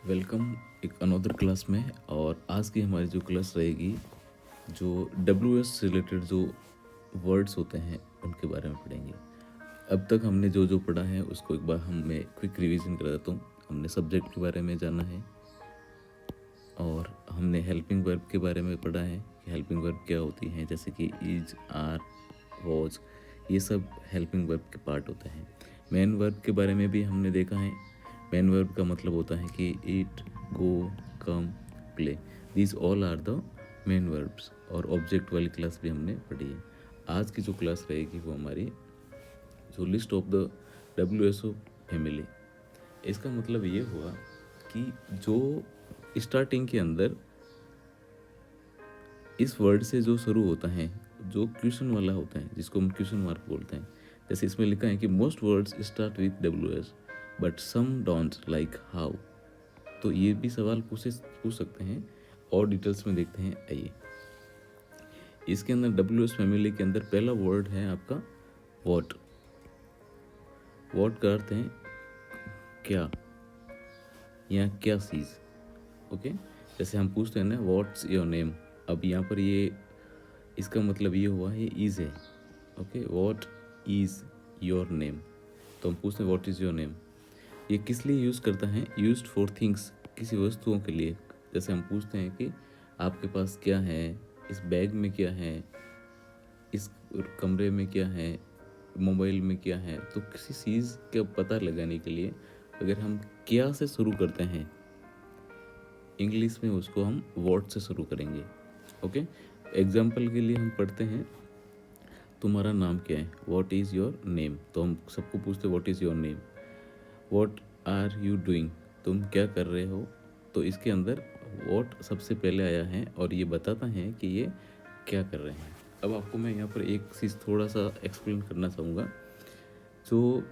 Welcome एक another class में। और आज की हमारी जो क्लास रहेगी, जो डब्ल्यू एस रिलेटेड जो वर्ड्स होते हैं उनके बारे में पढ़ेंगे। अब तक हमने जो जो पढ़ा है उसको एक बार मैं क्विक रिवीजन करा देता हूँ। हमने सब्जेक्ट के बारे में जाना है और हमने हेल्पिंग वर्ब के बारे में पढ़ा है कि हेल्पिंग वर्ब क्या होती हैं, जैसे कि इज, आर, वॉज, ये सब हेल्पिंग वर्ब के पार्ट होते हैं। मेन वर्ब के बारे में भी हमने देखा है। मेन वर्ब का मतलब होता है कि eat, go, come, play, these all are the main verbs. और ऑब्जेक्ट वाली क्लास भी हमने पढ़ी है। आज की जो क्लास रहेगी वो हमारी जो list of the WSO family. इसका मतलब ये हुआ कि जो स्टार्टिंग के अंदर इस वर्ड से जो शुरू होता है, जो क्वेश्चन वाला होता है, जिसको हम क्वेश्चन मार्क बोलते हैं। जैसे इसमें लिखा है कि most words start with WS but some don't, like how. तो ये भी सवाल पूछ सकते हैं और डिटेल्स में देखते हैं। आइए, इसके अंदर WS फैमिली के अंदर पहला वर्ड है आपका वॉट। वॉट का अर्थ है क्या या क्या चीज़। ओके, जैसे हम पूछते हैं ना व्हाट्स योर नेम। अब यहाँ पर ये इसका मतलब ये हुआ है इज है। Okay, what is your name. तो हम पूछते हैं व्हाट इज़ योर नेम। ये किस लिए यूज़ करता है? यूज्ड फॉर थिंग्स, किसी वस्तुओं के लिए। जैसे हम पूछते हैं कि आपके पास क्या है, इस बैग में क्या है, इस कमरे में क्या है, मोबाइल में क्या है। तो किसी चीज़ का पता लगाने के लिए अगर हम क्या से शुरू करते हैं, इंग्लिश में उसको हम व्हाट से शुरू करेंगे। ओके, एग्जाम्पल के लिए हम पढ़ते हैं तुम्हारा नाम क्या है, व्हाट इज़ योर नेम। तो हम सबको पूछते हैं what is your name. What are you doing, तुम क्या कर रहे हो। तो इसके अंदर व्हाट सबसे पहले आया है और ये बताता है कि ये क्या कर रहे हैं। अब आपको मैं यहाँ पर एक चीज़ थोड़ा सा एक्सप्लेन करना चाहूँगा। जो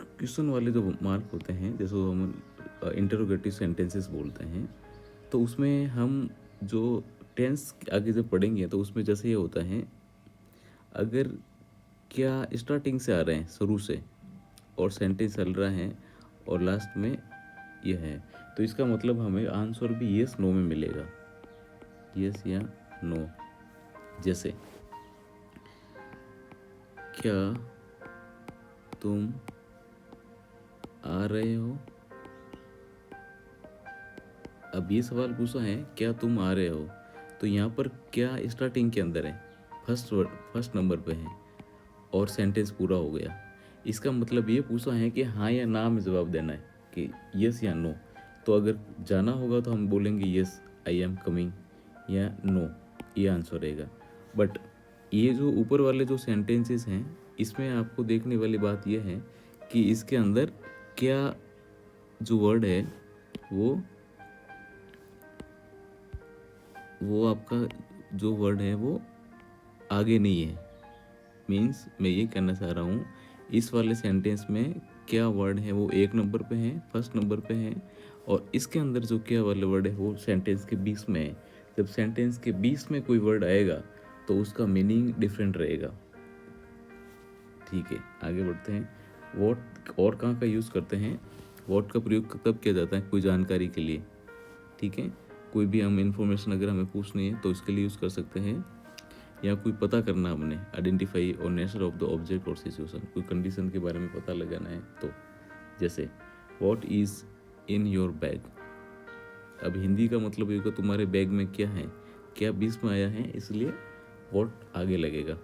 क्वेश्चन वाले जो मार्क होते हैं, जैसे हम इंटरोगेटिव सेंटेंसेस बोलते हैं, तो उसमें हम जो टेंस आगे जब पढ़ेंगे तो उसमें जैसे ये होता है, अगर क्या स्टार्टिंग से आ रहे हैं, शुरू से, और सेंटेंस चल रहा है और लास्ट में ये है, तो इसका मतलब हमें आंसर भी यस नो में मिलेगा, यस या नो। जैसे क्या तुम आ रहे हो। अब ये सवाल पूछा है क्या तुम आ रहे हो, तो यहाँ पर क्या स्टार्टिंग के अंदर है, फर्स्ट नंबर पे है और सेंटेंस पूरा हो गया। इसका मतलब ये पूछा है कि हाँ या ना में जवाब देना है कि यस या नो। तो अगर जाना होगा तो हम बोलेंगे यस आई एम कमिंग, या नो, ये आंसर रहेगा। बट ये जो ऊपर वाले जो सेंटेंसेस हैं, इसमें आपको देखने वाली बात यह है कि इसके अंदर क्या जो वर्ड है वो आपका जो वर्ड है वो आगे नहीं है। मीन्स मैं ये कहना चाह रहा हूँ, इस वाले सेंटेंस में क्या वर्ड है वो एक नंबर पे है, फर्स्ट नंबर पे है, और इसके अंदर जो क्या वाले वर्ड है वो सेंटेंस के बीच में है। जब सेंटेंस के बीच में कोई वर्ड आएगा तो उसका मीनिंग डिफरेंट रहेगा। ठीक है, आगे बढ़ते हैं। वॉट और कहाँ का यूज़ करते हैं? वॉट का प्रयोग कब किया जाता है? कोई जानकारी के लिए। ठीक है, कोई भी हम इंफॉर्मेशन अगर हमें पूछनी है तो इसके लिए यूज़ कर सकते हैं, या कोई पता करना हमने, आइडेंटिफाई और नेचर ऑफ द ऑब्जेक्ट और सिचुएशन, कोई कंडीशन के बारे में पता लगाना है। तो जैसे what is in your bag. अब हिंदी का मतलब ये होगा तुम्हारे बैग में क्या है, क्या बीच में आया है, इसलिए व्हाट आगे लगेगा।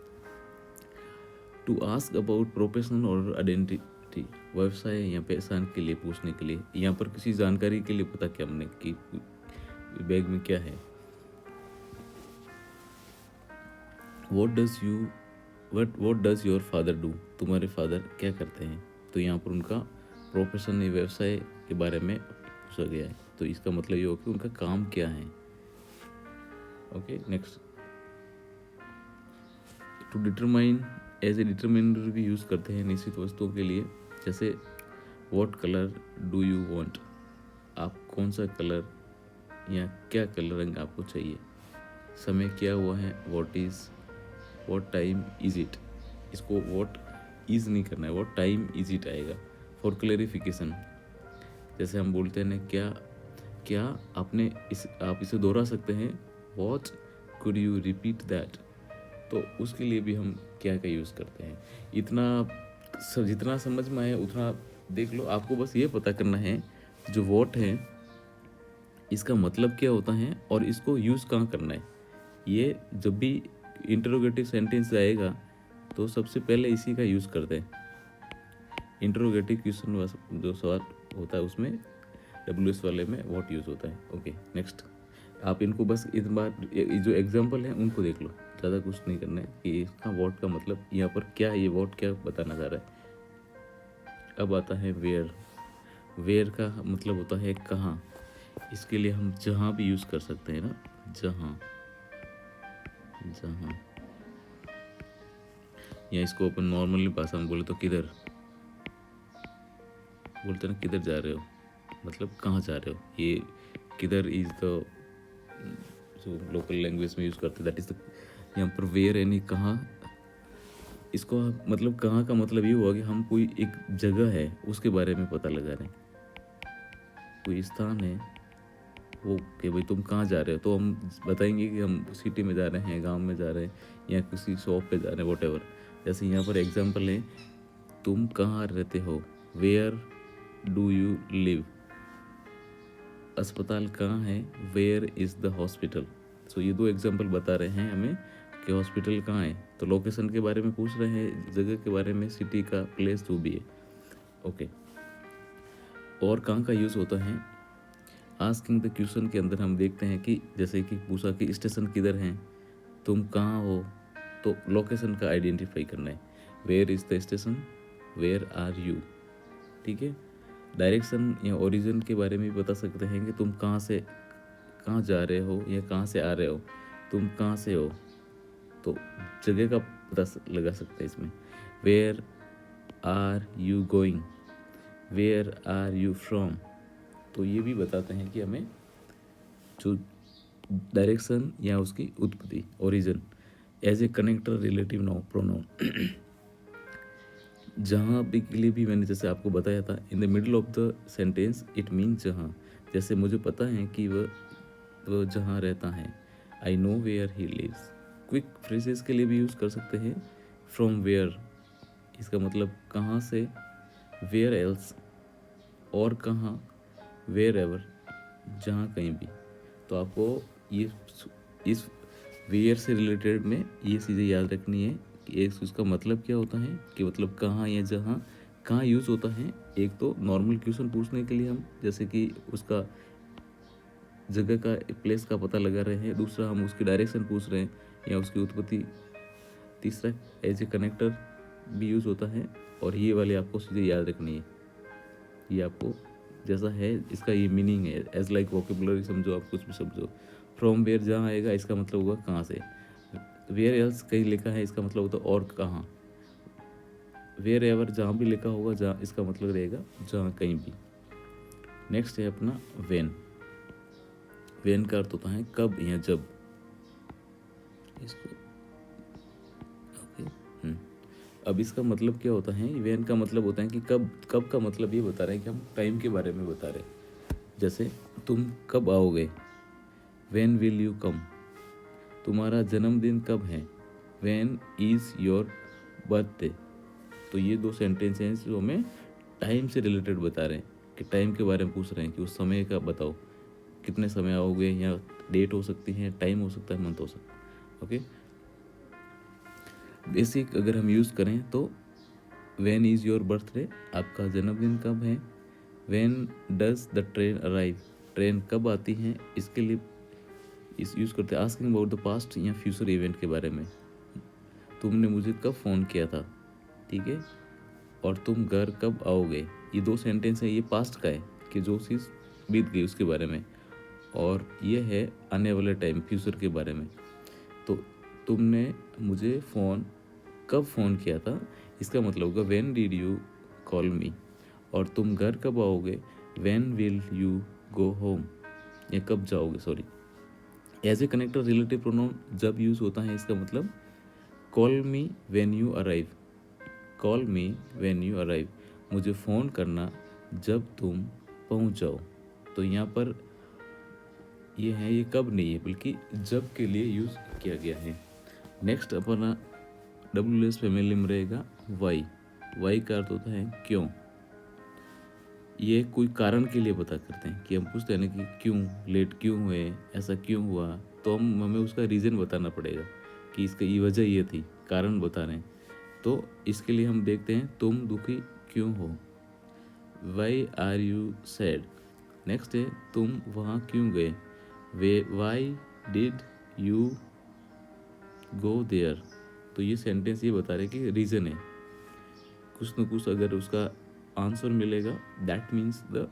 टू आस्क अबाउट प्रोफेशन और आइडेंटिटी, व्यवसाय या पहचान के लिए पूछने के लिए, यहाँ पर किसी जानकारी के लिए पता किया हमने कि बैग में क्या है। What does your father do, तुम्हारे फादर क्या करते हैं। तो यहाँ पर उनका प्रोफेशन या व्यवसाय के बारे में पूछा गया है, तो इसका मतलब ये हो कि उनका काम क्या है। Okay, next. To determine, as a determiner भी यूज़ करते हैं निश्चित वस्तुओं के लिए। जैसे what colour do you want, आप कौन सा कलर या क्या कलर रंग आपको चाहिए। समय क्या हुआ है, व्हाट टाइम इज इट। इसको व्हाट इज नहीं करना है, व्हाट टाइम इज इट आएगा। फॉर क्लेरिफिकेशन, जैसे हम बोलते हैं ना, क्या क्या आपने आप इसे दोहरा सकते हैं, what could you repeat that. तो उसके लिए भी हम क्या का यूज़ करते हैं। जितना समझ में आए उतना देख लो। आपको बस ये पता करना है जो वॉट है इसका मतलब क्या होता है और इसको यूज़ कहाँ करना है। ये जब भी इंटरोगेटिव सेंटेंस आएगा तो सबसे पहले इसी का यूज़ करते हैं। इंटरोगेटिव क्वेश्चन जो सवाल होता है उसमें WS वाले में वॉट यूज़ होता है। ओके नेक्स्ट, आप इनको बस इस बार जो एग्जांपल है उनको देख लो, ज़्यादा कुछ नहीं करना है कि इसका वॉट का मतलब यहाँ पर क्या है, ये वॉट क्या बताना चाह रहा है। अब आता है वेयर। वेयर का मतलब होता है कहाँ। इसके लिए हम जहाँ भी यूज़ कर सकते हैं ना, जहाँ जहाँ, या इसको अपन नॉर्मली भाषा में बोले तो किधर, बोलते हैं ना किधर जा रहे हो, मतलब कहाँ जा रहे हो। ये किधर इज द जो लोकल लैंग्वेज में यूज़ करते हैं, दैट इज द। यहाँ पर वेयर यानी कहाँ। इसको मतलब कहाँ का मतलब ये हुआ कि हम कोई एक जगह है उसके बारे में पता लगा रहे हैं, कोई स्थान है वो कि भाई तुम कहाँ जा रहे हो, तो हम बताएंगे कि हम सिटी में जा रहे हैं, गांव में जा रहे हैं, या किसी शॉप पे जा रहे हैं, वॉट। जैसे यहाँ पर एग्जांपल है, तुम कहाँ रहते हो, वेयर डू यू लिव। अस्पताल कहाँ है, वेयर इज़ द हॉस्पिटल। सो ये दो एग्जांपल बता रहे हैं हमें कि हॉस्पिटल कहाँ है। तो लोकेशन के बारे में पूछ रहे हैं, जगह के बारे में, सिटी का, प्लेस जो भी है। ओके, और कहाँ का यूज़ होता है आस्किंग द क्वेश्चन के अंदर। हम देखते हैं कि जैसे कि पूछा कि स्टेशन किधर है, तुम कहाँ हो, तो लोकेशन का आइडेंटिफाई करना है, where is the station, where are you. ठीक है, डायरेक्शन या ओरिजिन के बारे में भी बता सकते हैं कि तुम कहाँ जा रहे हो या कहाँ से आ रहे हो, तुम कहाँ से हो, तो जगह का पता लगा सकते हैं इसमें। Where are you going, where are you from, तो ये भी बताते हैं कि हमें जो डायरेक्शन या उसकी उत्पत्ति, origin. As a connector relative noun pronoun, जहाँ भी के लिए भी मैंने जैसे आपको बताया था, in the middle of the sentence it means जहाँ। जैसे मुझे पता है कि वह जहाँ रहता है, I know where he lives. Quick phrases के लिए भी यूज़ कर सकते हैं, फ्रॉम वेयर, इसका मतलब कहाँ से, वेयर एल्स, और कहाँ, वेयर एवर, जहाँ कहीं भी। तो आपको ये इस वेयर से रिलेटेड में ये चीज़ें याद रखनी है कि एक उसका मतलब क्या होता है, कि मतलब कहाँ या जहाँ, कहाँ यूज़ होता है। एक तो नॉर्मल क्वेश्चन पूछने के लिए हम जैसे कि उसका जगह का, प्लेस का पता लगा रहे हैं। दूसरा, हम उसकी डायरेक्शन पूछ रहे हैं या उसकी उत्पत्ति। तीसरा, एज ए कनेक्टर भी यूज़ होता है। और ये वाली आपको चीज़ें याद रखनी है, ये आपको जैसा है इसका ये मीनिंग है, एज लाइक वोकेबुलरी समझो, आप कुछ भी समझो। फ्रॉम वेयर जहाँ आएगा इसका मतलब होगा कहाँ से। वेयर एल्स कहीं लिखा है इसका मतलब होता है और कहाँ। वेयर एवर जहाँ भी लिखा होगा, जहाँ, इसका मतलब रहेगा जहाँ कहीं भी। नेक्स्ट है अपना वेन। वेन का अर्थ होता है कब या जब। इसको ओके। अब इसका मतलब क्या होता है, वेन का मतलब होता है कि कब। कब का मतलब ये बता रहे हैं कि हम टाइम के बारे में बता रहे हैं। जैसे तुम कब आओगे, वेन विल यू कम। तुम्हारा जन्मदिन कब है, वेन इज़ योर बर्थडे। तो ये दो सेंटेंस हैं जो हमें टाइम से रिलेटेड बता रहे हैं, कि टाइम के बारे में पूछ रहे हैं कि उस समय का बताओ, कितने समय आओगे, या डेट हो सकती है, टाइम हो सकता है, मंथ हो सकता है। ओके, बेसिक अगर हम यूज़ करें तो वेन इज़ योर बर्थडे, आपका जन्मदिन कब है। When does the train arrive, train कब आती है। इसके लिए इस यूज़ करते हैं आस्किंग अबाउट द पास्ट या फ्यूचर इवेंट के बारे में। तुमने मुझे कब फ़ोन किया था, ठीक है। और तुम घर कब आओगे, ये दो सेंटेंस है, ये पास्ट का है कि जो चीज़ बीत गई उसके बारे में, और ये है आने वाले टाइम, फ्यूचर के बारे में। तो तुमने मुझे कब फ़ोन किया था, इसका मतलब होगा when did you call me. और तुम घर कब आओगे, when will you go home, या कब जाओगे, sorry. As a connector relative pronoun जब यूज़ होता है, इसका मतलब call me when you arrive. Call me when you arrive, मुझे फ़ोन करना जब तुम पहुंच जाओ। तो यहाँ पर ये है, ये कब नहीं है बल्कि जब के लिए यूज़ किया गया है। नेक्स्ट अपना WS फैमिली में रहेगा वाई। वाई का अर्थ होता है क्यों। ये कोई कारण के लिए पता करते हैं कि हम पूछते हैं ना कि क्यों लेट क्यों हुए, ऐसा क्यों हुआ, तो हमें उसका रीज़न बताना पड़ेगा कि इसका ये वजह ये थी, कारण बता रहे हैं। तो इसके लिए हम देखते हैं तुम दुखी क्यों हो, why are you sad. Next है तुम वहाँ क्यों गए, why did you go there. तो ये सेंटेंस ये बता रहे कि रीज़न है, कुछ न कुछ अगर उसका आंसर मिलेगा that means the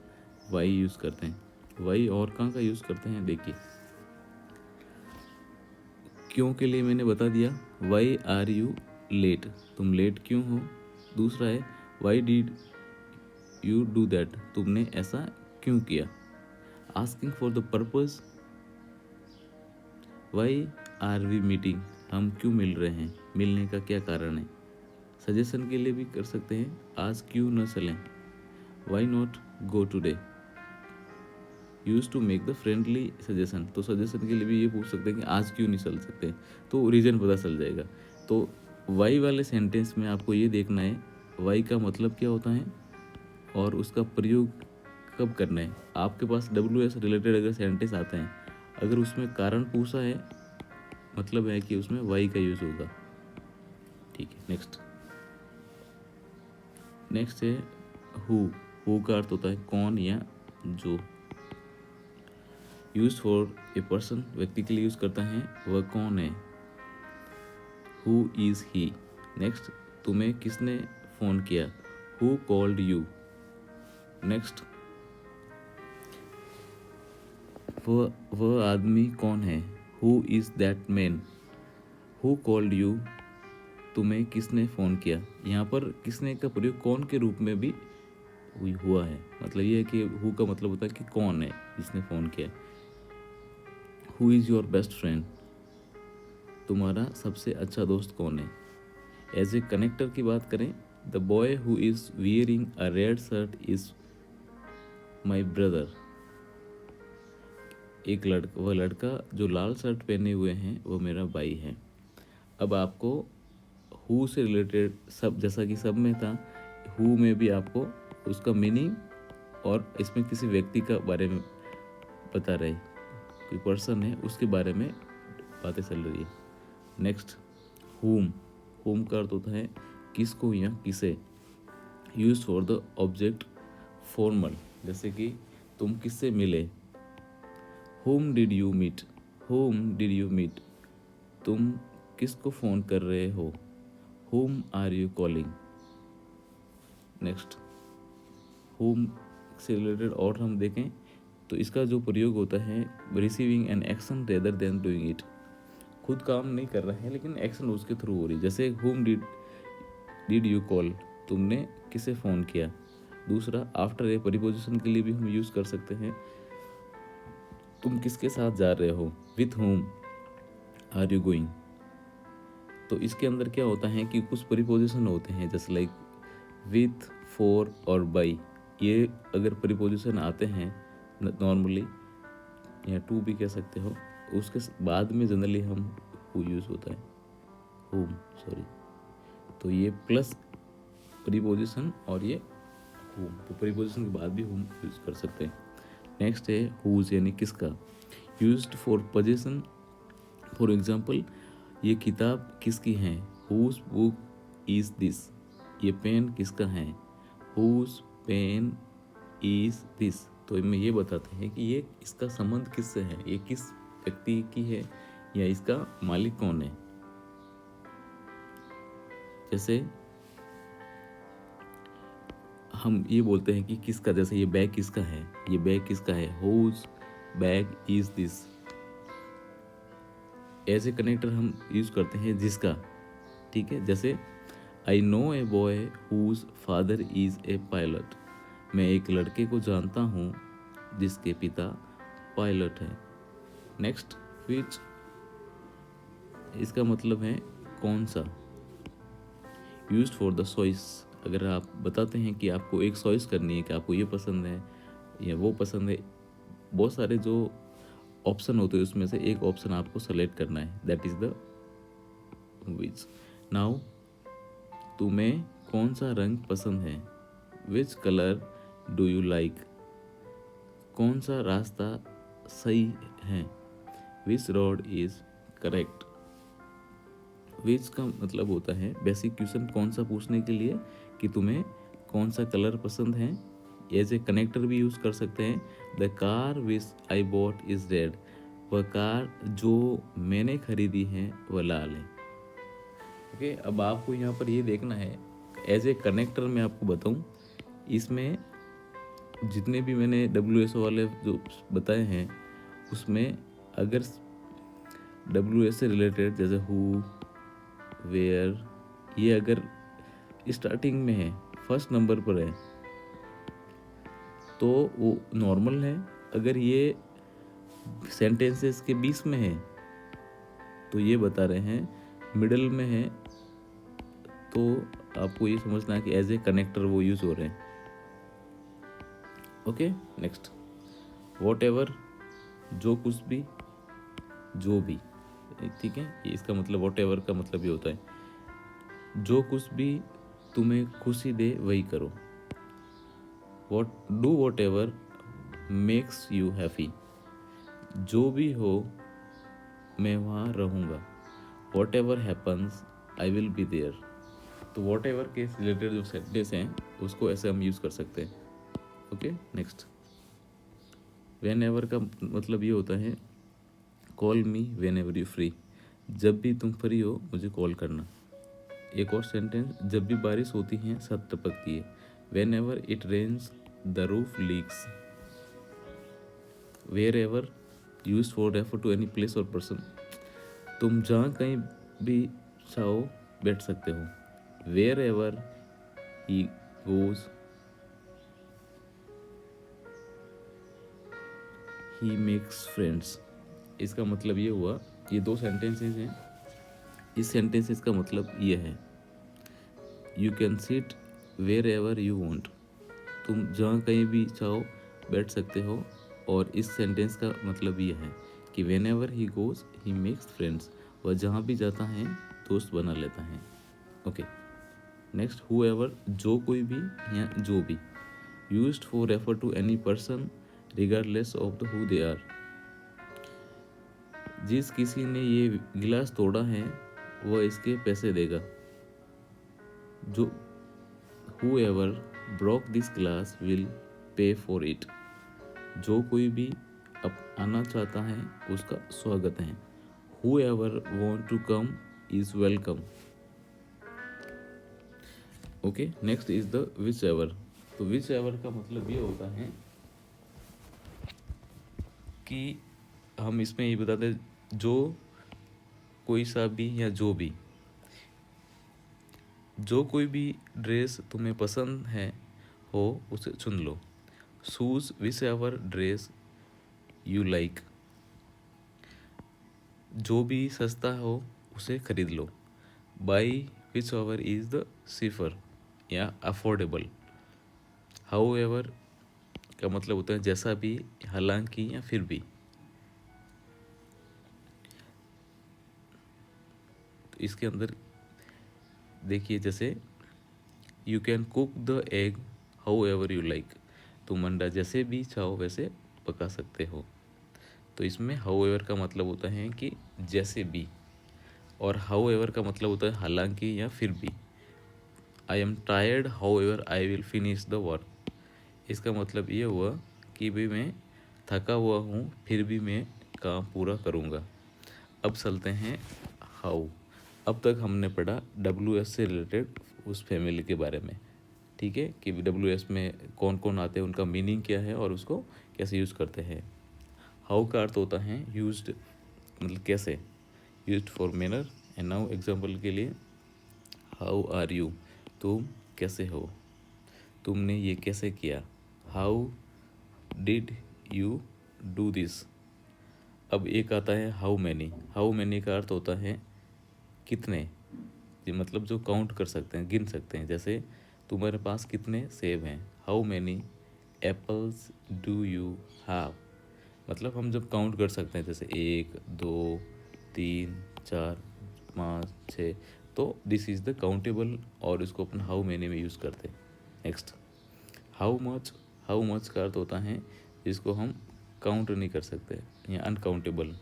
why use करते हैं। वाई और कहाँ का यूज़ करते हैं देखिए, क्यों के लिए मैंने बता दिया, वाई आर यू लेट, तुम लेट क्यों हो। दूसरा है why did you do that, तुमने ऐसा क्यों किया। Asking for the purpose, why are we meeting, हम क्यों मिल रहे हैं, मिलने का क्या कारण है। सजेशन के लिए भी कर सकते हैं, आज क्यों न चलें, why not go today. Use to make the friendly suggestion, तो सजेशन के लिए भी ये पूछ सकते हैं कि आज क्यों नहीं चल सकते, तो रीज़न पता चल जाएगा। तो वाई वाले सेंटेंस में आपको ये देखना है वाई का मतलब क्या होता है और उसका प्रयोग कब करना है। आपके पास WS रिलेटेड अगर सेंटेंस आते हैं, अगर उसमें कारण पूछा है मतलब है कि उसमें वाई का यूज़ होगा। ठीक है, नेक्स्ट है हु का अर्थ होता है कौन या जो। यूज फॉर ए पर्सन, व्यक्ति के लिए यूज करता है, वह कौन है, हु इज ही। नेक्स्ट तुम्हें किसने फोन किया, हु कॉल्ड यू। नेक्स्ट वह आदमी कौन है, who is that man. Who called you, तुम्हें किसने फ़ोन किया। यहाँ पर किसने का प्रयोग कौन के रूप में भी हुआ है, मतलब ये है कि हु का मतलब होता है कि कौन है जिसने फ़ोन किया। Who is your best friend, तुम्हारा सबसे अच्छा दोस्त कौन है। एज ए कनेक्टर की बात करें, the boy who is wearing a red shirt is my brother. वह लड़का जो लाल शर्ट पहने हुए हैं वो मेरा भाई है। अब आपको हु से रिलेटेड सब, जैसा कि सब में था, हु में भी आपको उसका मीनिंग और इसमें किसी व्यक्ति का बारे में बता रहे, कोई पर्सन है उसके बारे में बातें चल रही है। नेक्स्ट होम का अर्थ होता है किसको या किसे। Use for the object formal, जैसे कि तुम किससे मिले, होम डिड यू मीट। तुम किसको फ़ोन कर रहे हो, whom are you calling. Next whom से रिलेटेड और हम देखें तो इसका जो प्रयोग होता है receiving an action rather than doing it, खुद काम नहीं कर रहा है लेकिन एक्शन उसके थ्रू हो रही, जैसे होम डिड यू कॉल, तुमने किसे फ़ोन किया। दूसरा आफ्टर ए प्रीपोजिशन के लिए भी हम यूज़ कर सकते हैं, तुम किसके साथ जा रहे हो, with whom are you going. तो इसके अंदर क्या होता है कि कुछ प्रीपोजिशन होते हैं जैसे लाइक विथ, फॉर और बाई। ये अगर प्रीपोजिशन आते हैं नॉर्मली, या टू भी कह सकते हो, उसके बाद में जनरली हम हु यूज़ होता है, होम सॉरी। तो ये प्लस प्रीपोजिशन और ये होम, तो प्रीपोजिशन के बाद भी होम यूज़ कर सकते हैं। नेक्स्ट है हुज यानी किसका, used for position. For example ये किताब किसकी है, हुज बुक इज़ दिस। ये पेन किसका है, हुज पेन इज़ दिस। तो इनमें ये बताते हैं कि ये इसका संबंध किससे है, ये किस व्यक्ति की है या इसका मालिक कौन है। जैसे हम ये बोलते हैं कि किसका, जैसे ये बैग किसका है, ये बैग किसका है, whose bag is this. As a connector हम यूज करते हैं जिसका, ठीक है। जैसे I know a boy whose father is a pilot, मैं एक लड़के को जानता हूँ जिसके पिता पायलट है। नेक्स्ट विच, इसका मतलब है कौन सा। यूज्ड फॉर द चॉइस, अगर आप बताते हैं कि आपको एक चॉइस करनी है कि आपको ये पसंद है या वो पसंद है। बहुत सारे जो ऑप्शन होते हैं उसमें से एक ऑप्शन आपको सेलेक्ट करना है, that is the which. Now तुम्हें कौन सा रंग पसंद है, which colour do you like. कौन सा रास्ता सही है, विच रोड इज करेक्ट। विच का मतलब होता है बेसिक क्वेश्चन कौन सा पूछने के लिए कि तुम्हें कौन सा कलर पसंद है। एज ए कनेक्टर भी यूज़ कर सकते हैं, the car which I bought is red. वह कार जो मैंने खरीदी है वह लाल है। ओके, अब आपको यहाँ पर ये देखना है, एज ए कनेक्टर मैं आपको बताऊँ, इसमें जितने भी मैंने WSO वाले जो बताए हैं उसमें अगर WS से रिलेटेड जैसे हु, वेयर, ये अगर स्टार्टिंग में है, फर्स्ट नंबर पर है, तो वो नॉर्मल है। अगर ये सेंटेंसेस के बीच में है तो ये बता रहे हैं मिडल में है, तो आपको ये समझना है कि एज ए कनेक्टर वो यूज़ हो रहे हैं। ओके, नेक्स्ट, वॉट एवर, जो कुछ भी, जो भी, ठीक है। ये इसका मतलब वॉट एवर का मतलब ये होता है जो कुछ भी तुम्हें खुशी दे वही करो। Whatever makes you happy. जो भी हो मैं वहाँ रहूँगा। Whatever happens I will be there. तो वॉट एवर के रिलेटेड जो सेंटेंस हैं उसको ऐसे हम यूज़ कर सकते हैं। ओके, नेक्स्ट, वेन एवर का मतलब ये होता है call me when ever you free. जब भी तुम फ्री हो मुझे कॉल करना। एक और सेंटेंस, जब भी बारिश होती है छत टपकती है। Whenever it rains the roof leaks. Wherever use for refer to any place और पर्सन। तुम जहाँ कहीं भी चाहो बैठ सकते हो। Wherever he goes he makes friends. इसका मतलब ये हुआ, ये दो सेंटेंसेस हैं। इस सेंटेंसेस का मतलब ये है you can sit wherever you want. तुम जहाँ कहीं भी चाहो बैठ सकते हो। और इस सेंटेंस का मतलब ये है कि when ever he goes he makes friends. वह जहाँ भी जाता है दोस्त बना लेता है। ओके, नेक्स्ट, हु एवर, जो कोई भी या जो भी, used for refer to any person regardless of the who they are. जिस किसी ने ये गिलास तोड़ा है वह इसके पैसे देगा। जो whoever broke this glass will pay for it। जो कोई भी अब आना चाहता है उसका स्वागत है। whoever want to come is welcome। Okay, next is the which ever. तो विच एवर का मतलब ये होता है कि हम इसमें ये बताते हैं जो कोई सा भी या जो भी, जो कोई भी ड्रेस तुम्हें पसंद है हो उसे चुन लो। Shoes whichever dress you like. जो भी सस्ता हो उसे खरीद लो। By whichever is the cheaper या अफोर्डेबल। हाउ एवर का मतलब होता है जैसा भी, हालांकि या फिर भी। तो इसके अंदर देखिए, जैसे you can cook the egg how ever you like. तुम अंडा जैसे भी चाहो वैसे पका सकते हो। तो इसमें हाउ एवर का मतलब होता है कि जैसे भी, और हाउ एवर का मतलब होता है हालांकि या फिर भी। I am tired how ever I will finish the work. इसका मतलब ये हुआ कि भाई मैं थका हुआ हूँ फिर भी मैं काम पूरा करूँगा। अब चलते हैं हाउ। अब तक हमने पढ़ा WS से रिलेटेड उस फैमिली के बारे में, ठीक है, कि WS में कौन कौन आते हैं, उनका मीनिंग क्या है और उसको कैसे यूज़ करते हैं। हाउ का अर्थ होता है यूज्ड, मतलब कैसे, used for manner. And now example के लिए, हाउ आर यू, तुम कैसे हो, तुमने ये कैसे किया। How did you do this. अब एक आता है हाउ मैनी। हाउ मैनी का अर्थ होता है कितने, ये मतलब जो काउंट कर सकते हैं, गिन सकते हैं। जैसे तुम्हारे पास कितने सेब हैं, how many apples do you have, मतलब हम जब काउंट कर सकते हैं जैसे 1 2 3 4 5 6, तो दिस इज़ द काउंटेबल, और इसको अपन हाउ मैनी में यूज़ करते हैं। Next how much, how much का अर्थ होता है जिसको हम काउंट नहीं कर सकते या अनकाउंटेबल।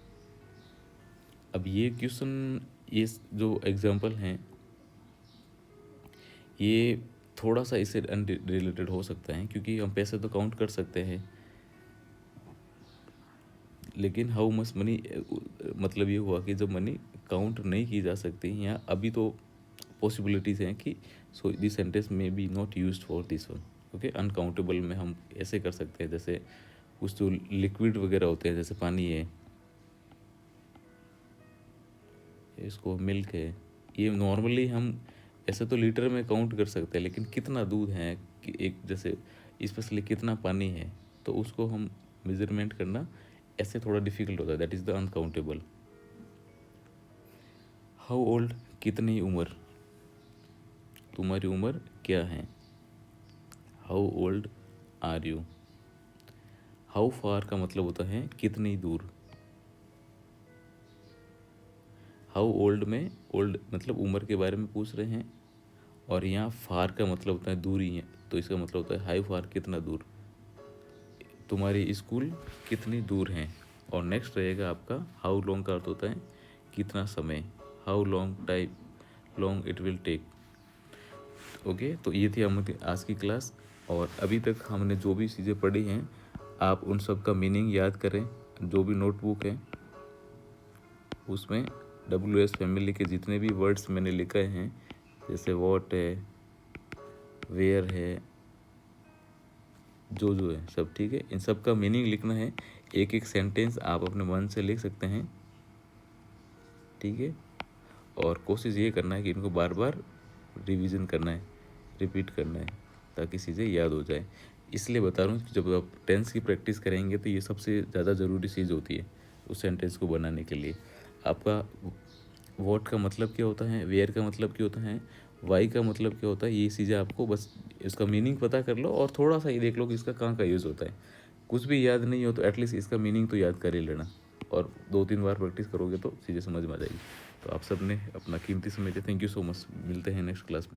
अब ये क्वेश्चन, ये जो एग्जांपल हैं ये थोड़ा सा इससे अनरिलेटेड हो सकता है, क्योंकि हम पैसे तो काउंट कर सकते हैं, लेकिन हाउ मच मनी मतलब ये हुआ कि जब मनी काउंट नहीं की जा सकती या अभी तो पॉसिबिलिटीज़ हैं कि सो दिस सेंटेंस में be not used for this one. Okay, uncountable में हम ऐसे कर सकते हैं, जैसे कुछ जो लिक्विड वगैरह होते हैं जैसे पानी है, इसको मिल्क है, ये नॉर्मली हम ऐसे तो लीटर में काउंट कर सकते हैं, लेकिन कितना दूध है कि एक जैसे स्पेशली कितना पानी है, तो उसको हम मेजरमेंट करना ऐसे थोड़ा डिफिकल्ट होता है, that is the uncountable. How old, कितनी उम्र, तुम्हारी उम्र क्या है। How old are you. How far का मतलब होता है कितनी दूर। हाउ ओल्ड में ओल्ड मतलब उम्र के बारे में पूछ रहे हैं, और यहाँ फार का मतलब होता है दूरी है, तो इसका मतलब होता है हाई फार, कितना दूर, तुम्हारी स्कूल कितनी दूर है। और नेक्स्ट रहेगा आपका हाउ लॉन्ग का अर्थ होता है कितना समय, how long time long it will take. Okay, तो ये थी हमारी आज की क्लास, और अभी तक हमने जो भी चीज़ें पढ़ी हैं आप उन सब का मीनिंग याद करें। जो भी नोटबुक है उसमें WS फैमिली के जितने भी वर्ड्स मैंने लिखे हैं, जैसे वॉट है, वेयर है, जो है सब ठीक है, इन सब का मीनिंग लिखना है। एक एक सेंटेंस आप अपने मन से लिख सकते हैं, ठीक है। और कोशिश ये करना है कि इनको बार बार रिवीजन करना है, रिपीट करना है, ताकि चीज़ें याद हो जाए। इसलिए बता रहा हूँ कि जब आप टेंस की प्रैक्टिस करेंगे तो ये सबसे ज़्यादा ज़रूरी चीज़ होती है उस सेंटेंस को बनाने के लिए। आपका वॉट का मतलब क्या होता है, वेयर का मतलब क्या होता है, वाई का मतलब क्या होता है, ये चीज़ें आपको बस इसका मीनिंग पता कर लो, और थोड़ा सा ये देख लो कि इसका कहाँ का यूज़ होता है। कुछ भी याद नहीं हो तो एटलीस्ट इसका मीनिंग तो याद कर ही लेना, और 2-3 बार प्रैक्टिस करोगे तो चीज़ें समझ में आ जाएगी। तो आप सब ने अपना कीमती समय दिया, थैंक यू सो मच। मिलते हैं नेक्स्ट क्लास में।